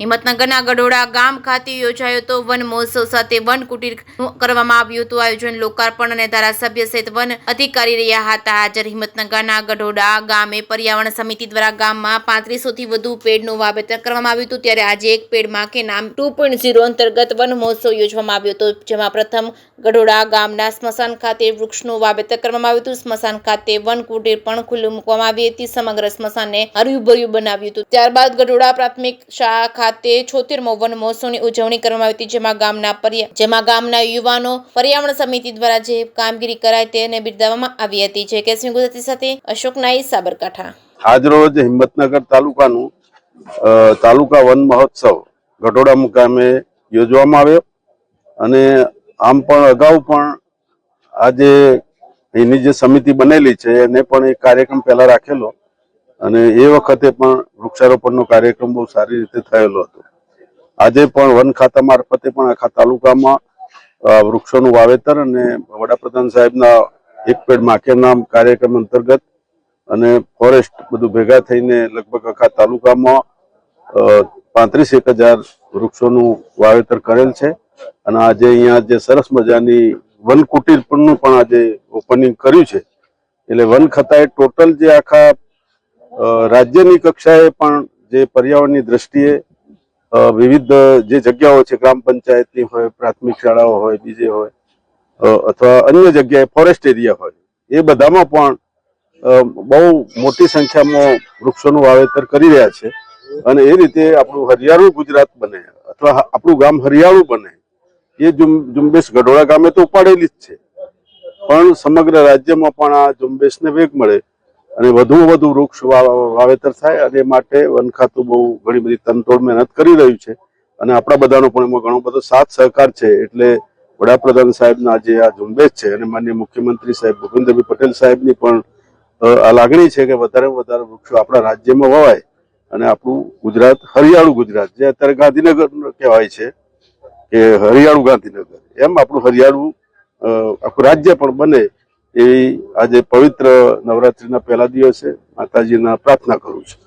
હિંમતનગરના ગઢોડા ગામ ખાતે યોજાયો તો વન મહોત્સવ સાથે વન કુટીર કરવામાં આવ્યું હતું। આયોજન લોકાર્પણ અને ધારાસભ્ય સહિત વન અધિકારી રહ્યા હતા હાજર। હિંમતનગરના ગઢોડા ગામે પર્યાવરણ સમિતિ દ્વારા ગામમાં 3500 થી વધુ પેડનું વાવેતર કરવામાં આવ્યું હતું। ત્યારે આજે એક પેડ માં કે નામ 2.0 અંતર્ગત વન મહોત્સવ યોજવામાં આવ્યો હતો, જેમાં પ્રથમ ગઢોડા ગામના સ્મશાન ખાતે વૃક્ષનું વાવેતર કરવામાં આવ્યું હતું। સ્મશાન ખાતે વન કુટીર પણ ખુલ્લું મૂકવામાં આવી હતી। સમગ્ર સ્મશાનને હર્યુભર્યું બનાવ્યું હતું। ત્યારબાદ ગઢોડા પ્રાથમિક શાળા ખાતે 76મો વન મહોત્સવની ઉજવણી કરવામાં આવી હતી, જેમાં ગામના યુવાનો પર્યાવરણ સમિતિ દ્વારા જે કામગીરી કરાઈ તેને બિરદાવવામાં આવી હતી। જે કેસમી ગુજરાતી સાથે અશોક નાઈ, સાબરકાંઠા। આજરોજ હિંમતનગર તાલુકાનું તાલુકા વન મહોત્સવ ગઢોડા મુકામે યોજવામાં આવ્યો અને આમ પણ અગાઉ પણ આજે એની જે સમિતિ બનેલી છે એને પણ એક કાર્યક્રમ પહેલા રાખેલો અને એ વખતે પણ વૃક્ષારોપણનો કાર્યક્રમ બહુ સારી રીતે થયેલો હતો। આજે પણ વન ખાતા મારફતે પણ આખા તાલુકામાં વૃક્ષોનું વાવેતર અને વડાપ્રધાન સાહેબના એક પેડ માં કે નામ કાર્યક્રમ અંતર્ગત અને ફોરેસ્ટ બધું ભેગા થઈને લગભગ આખા તાલુકામાં 35,000 વૃક્ષોનું વાવેતર કરેલ છે અને આજે અહીંયા જે સરસ મજાની વન કુટીર પણ આજે ઓપનિંગ કર્યું છે। એટલે વન ખાતાએ ટોટલ જે આખા રાજ્યની કક્ષાએ પણ જે પર્યાવરણની દ્રષ્ટિએ વિવિધ જે જગ્યાઓ છે, ગ્રામ પંચાયતની હોય, પ્રાથમિક શાળાઓ હોય, બીજે હોય અથવા અન્ય જગ્યાએ ફોરેસ્ટ એરિયા હોય, એ બધામાં પણ બહુ મોટી સંખ્યામાં વૃક્ષોનું વાવેતર કરી રહ્યા છે અને એ રીતે આપણું હરિયાળું ગુજરાત બને અથવા આપણું ગામ હરિયાળું બને એ ઝુંબેશ ગઢોડા ગામે તો ઉપાડેલી જ છે, પણ સમગ્ર રાજ્યમાં પણ આ ઝુંબેશને વેગ મળે અને વધુમાં વધુ વૃક્ષ વાવેતર થાય અને માટે વન ખાતું બહુ ઘણી બધી તનતોડ મહેનત કરી રહ્યું છે અને આપણા બધાનો પણ એમાં ઘણો બધો સાથ સહકાર છે। એટલે વડાપ્રધાન સાહેબના જે આ ઝુંબેશ છે અને માનનીય મુખ્યમંત્રી સાહેબ ભૂપેન્દ્રભાઈ પટેલ સાહેબની પણ આ લાગણી છે કે વધારેમાં વધારે વૃક્ષો આપણા રાજ્યમાં વવાય અને આપણું ગુજરાત હરિયાળું ગુજરાત, જે અત્યારે ગાંધીનગર કહેવાય છે કે હરિયાળું ગાંધીનગર, એમ આપણું હરિયાળું આખું રાજ્ય પણ બને એવી આજે પવિત્ર નવરાત્રીના પહેલા દિવસે માતાજીના પ્રાર્થના કરું છું।